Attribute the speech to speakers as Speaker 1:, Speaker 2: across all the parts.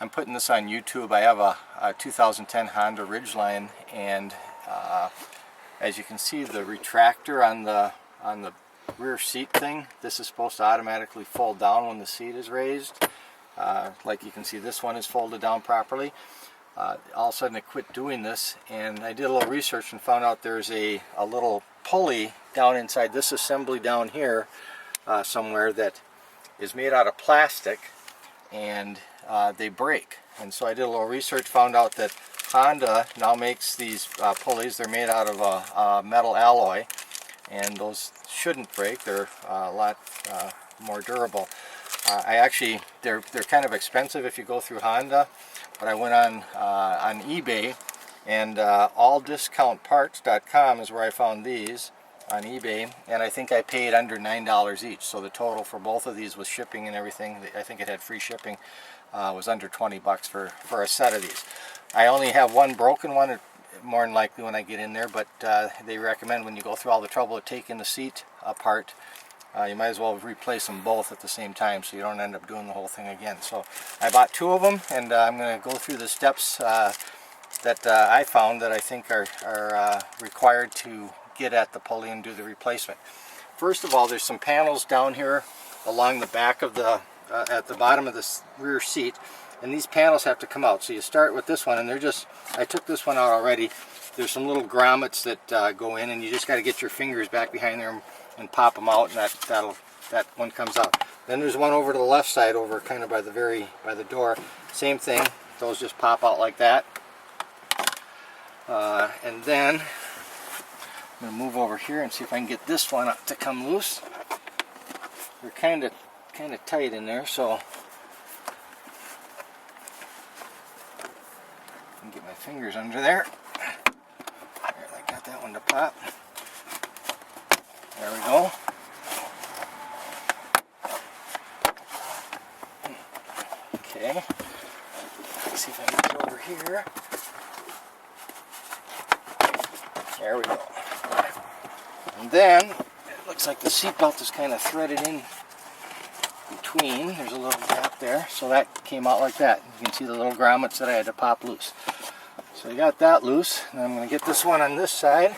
Speaker 1: I'm putting this on YouTube. I have a 2010 Honda Ridgeline, and as you can see, the retractor on the rear seat thing, this is supposed to automatically fold down when the seat is raised. Like you can see, this one is folded down properly. All of a sudden it quit doing this, and I did a little research and found out there's a little pulley down inside this assembly down here somewhere that is made out of plastic, and they break. And so I did a little research, found out that Honda now makes these pulleys. They're made out of a metal alloy, and those shouldn't break. They're a lot more durable. They're kind of expensive if you go through Honda, but I went on eBay, and alldiscountparts.com is where I found these on eBay, and I think I paid under $9 each. So the total for both of these with shipping and everything, I think it had free shipping, was under 20 bucks for a set of these. I only have one broken one, more than likely when I get in there, but they recommend when you go through all the trouble of taking the seat apart, you might as well replace them both at the same time so you don't end up doing the whole thing again. So I bought two of them, and I'm going to go through the steps that I found that I think are required to get at the pulley and do the replacement. First of all, there's some panels down here along the back of the at the bottom of the rear seat, and these panels have to come out. So you start with this one, and I took this one out already. There's some little grommets that go in, and you just got to get your fingers back behind there and pop them out, and that one comes out. Then there's one over to the left side, over kind of by the door. Same thing, those just pop out like that. And then I'm going to move over here and see if I can get this one to come loose. They're kind of tight in there, so I can get my fingers under there. There, I got that one to pop. There we go. Okay. Let's see if I can get it over here. There we go. And then it looks like the seat belt is kind of threaded in between. There's a little gap there, so that came out like that. You can see the little grommets that I had to pop loose. So I got that loose, and I'm going to get this one on this side.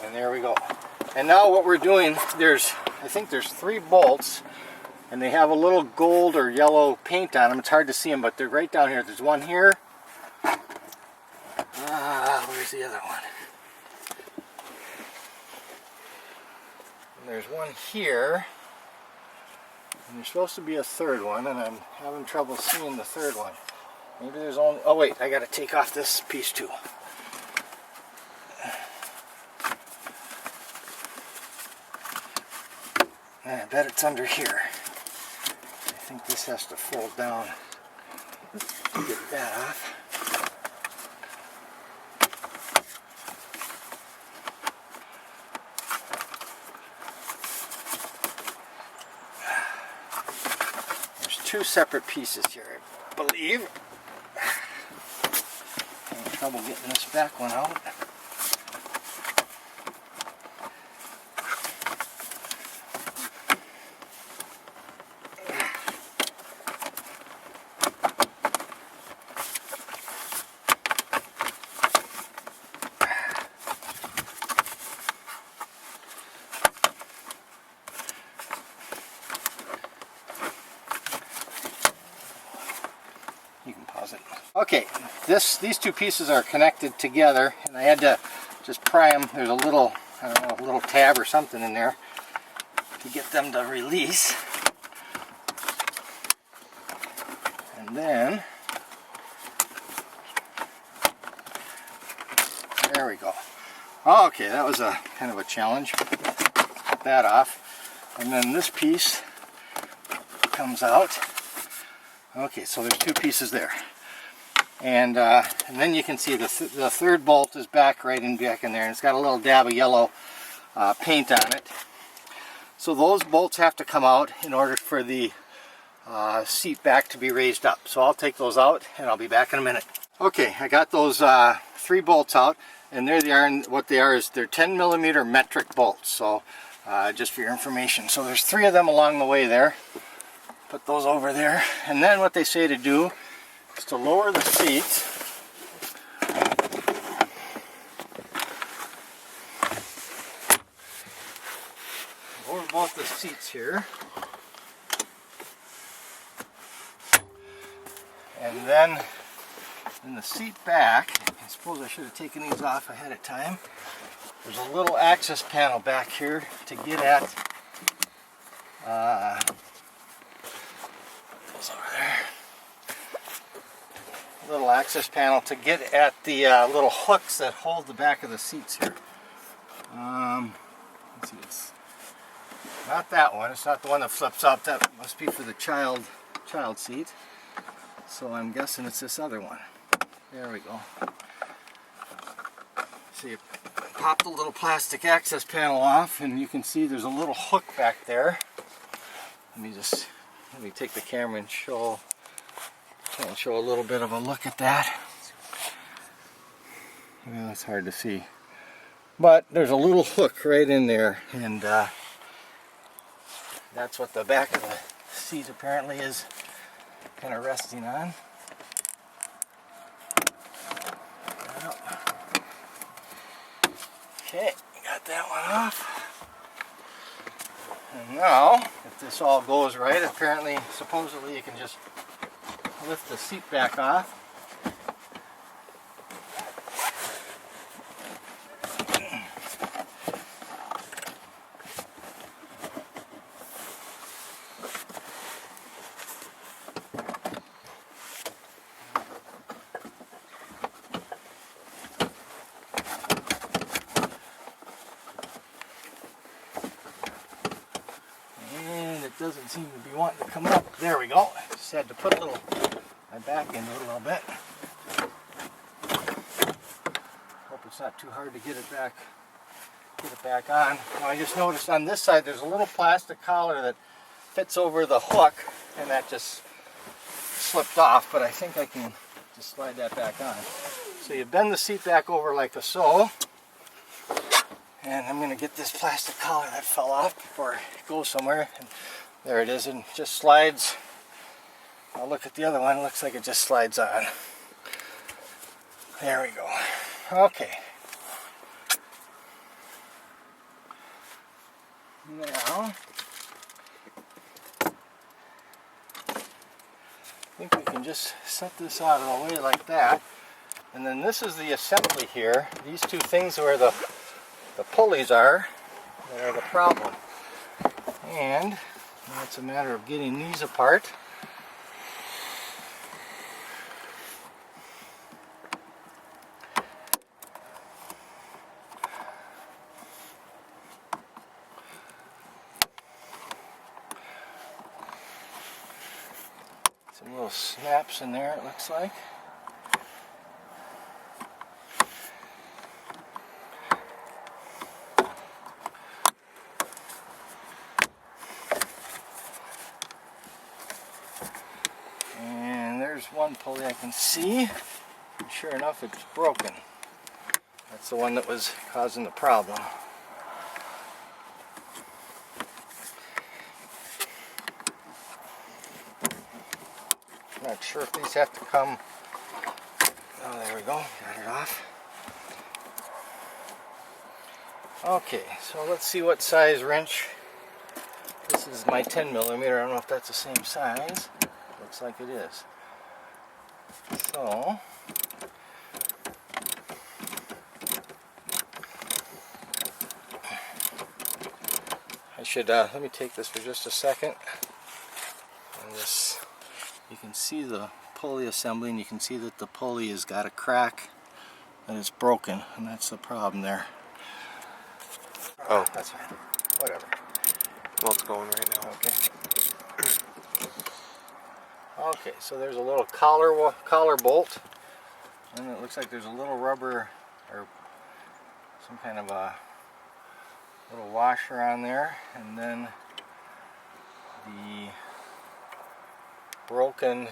Speaker 1: And there we go. And now what we're doing, I think there's 3 bolts, and they have a little gold or yellow paint on them. It's hard to see them, but they're right down here. There's one here. Where's the other one? And there's one here. And there's supposed to be a third one, and I'm having trouble seeing the third one. Maybe there's only... Oh wait, I got to take off this piece too. I bet it's under here. I think this has to fold down to get that off. There's 2 separate pieces here, I believe. I'm having trouble getting this back one out. You can pause it. Okay, these 2 pieces are connected together, and I had to just pry them. There's a little, I don't know, a little tab or something in there to get them to release. And then, there we go. Okay, that was a kind of a challenge. Get that off. And then this piece comes out. Okay, so there's 2 pieces there, and then you can see the third bolt is back in there, and it's got a little dab of yellow paint on it. So those bolts have to come out in order for the seat back to be raised up. So I'll take those out, and I'll be back in a minute. Okay, I got those 3 bolts out, and there they are. And what they are is they're 10mm metric bolts. So just for your information. So there's 3 of them along the way there. Put those over there, and then what they say to do is to lower the seat. Lower both the seats here. And then in the seat back, I suppose I should have taken these off ahead of time. There's a little access panel back here to get at goes over there. Little access panel to get at the little hooks that hold the back of the seats here. Let's see, it's not that one. It's not the one that flips up. That must be for the child seat. So I'm guessing it's this other one. There we go. So you pop the little plastic access panel off, and you can see there's a little hook back there. Let me take the camera and show a little bit of a look at that. Well, it's hard to see, but there's a little hook right in there, and that's what the back of the seat apparently is kind of resting on. Okay, got that one off. And now, if this all goes right, apparently, supposedly you can just lift the seat back off. Doesn't seem to be wanting to come up. There we go. Just had to put my back into it a little bit. Hope it's not too hard to get it back on. Now I just noticed on this side there's a little plastic collar that fits over the hook, and that just slipped off, but I think I can just slide that back on. So you bend the seat back over like so. And I'm going to get this plastic collar that fell off before it goes somewhere. And there it is, and just slides. I'll look at the other one. It looks like it just slides on. There we go. Okay. Now, I think we can just set this out of the way like that. And then this is the assembly here. These 2 things where the pulleys are that are the problem. And now it's a matter of getting these apart. Some little snaps in there, it looks like. There's one pulley I can see, and sure enough it's broken. That's the one that was causing the problem. Not sure if these have to come. Oh, there we go, got it off. Okay, so let's see what size wrench. This is my 10mm. I don't know if that's the same size. Looks like it is. So, I should, let me take this for just a second. And this, you can see the pulley assembly, and you can see that the pulley has got a crack and it's broken, and that's the problem there. Oh, that's fine. Whatever.
Speaker 2: Well, it's going right now.
Speaker 1: Okay. Okay, so there's a little collar bolt, and it looks like there's a little rubber or some kind of a little washer on there, and then the broken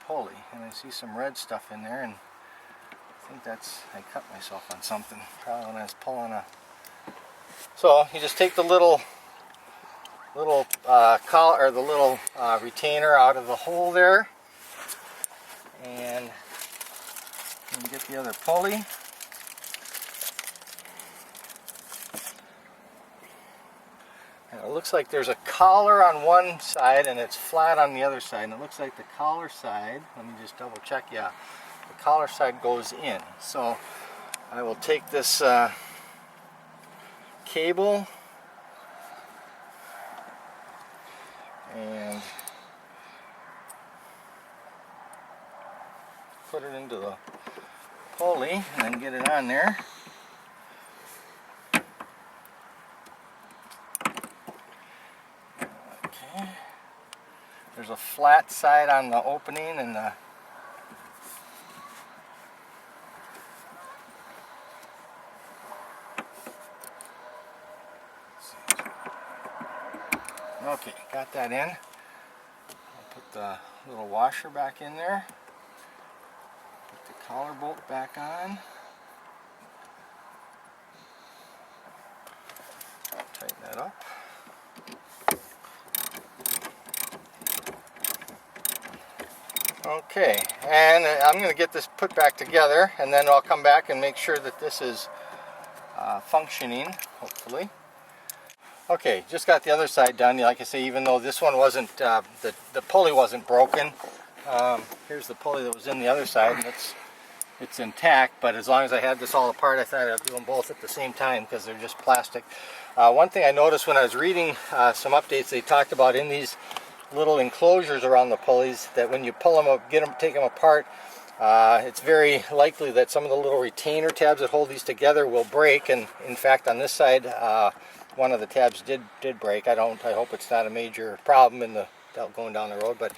Speaker 1: pulley, and I see some red stuff in there, and I think that's, I cut myself on something probably when I was pulling a. So you just take the little collar or the little retainer out of the hole there, and you get the other pulley. And it looks like there's a collar on one side and it's flat on the other side. And it looks like the collar side, let me just double check, yeah, the collar side goes in. So I will take this cable and put it into the pulley and then get it on there. Okay. There's a flat side on the opening and the okay, got that in. I'll put the little washer back in there. Put the collar bolt back on. Tighten that up. Okay, and I'm going to get this put back together, and then I'll come back and make sure that this is functioning, hopefully. Okay, just got the other side done. Like I say, even though this one wasn't, the pulley wasn't broken, here's the pulley that was in the other side, and it's intact, but as long as I had this all apart, I thought I'd do them both at the same time because they're just plastic. One thing I noticed when I was reading some updates, they talked about in these little enclosures around the pulleys that when you pull them up, take them apart, it's very likely that some of the little retainer tabs that hold these together will break. And in fact, on this side, one of the tabs did break. I hope it's not a major problem in the going down the road. But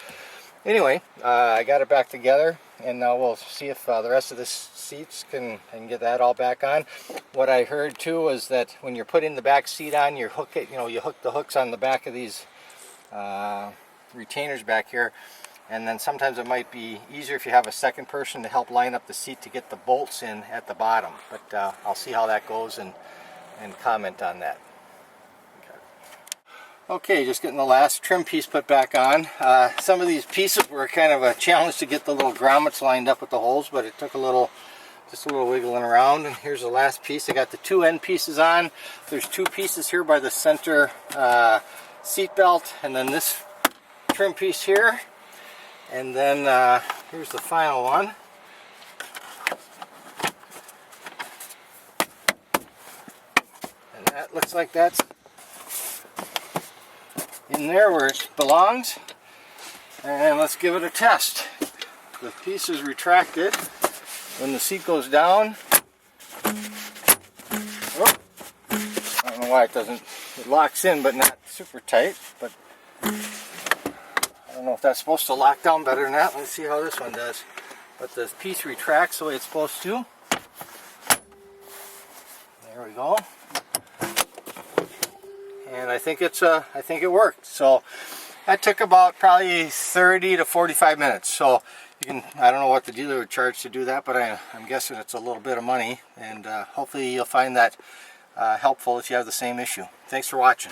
Speaker 1: anyway, I got it back together, and now we'll see if the rest of the seats can get that all back on. What I heard too was that when you're putting the back seat on, you hook the hooks on the back of these retainers back here, and then sometimes it might be easier if you have a second person to help line up the seat to get the bolts in at the bottom. But I'll see how that goes and comment on that. Okay, just getting the last trim piece put back on. Some of these pieces were kind of a challenge to get the little grommets lined up with the holes, but it took just a little wiggling around. And here's the last piece. I got the two end pieces on. There's two pieces here by the center seat belt, and then this trim piece here, and then here's the final one. And that looks like that's in there where it belongs. And let's give it a test. The piece is retracted. When the seat goes down, oh, I don't know why it locks in, but not super tight. But I don't know if that's supposed to lock down better than that. Let's see how this one does. But the piece retracts the way it's supposed to. There we go. And I think it worked. So that took about probably 30 to 45 minutes. So I don't know what the dealer would charge to do that, but I'm guessing it's a little bit of money. And hopefully you'll find that helpful if you have the same issue. Thanks for watching.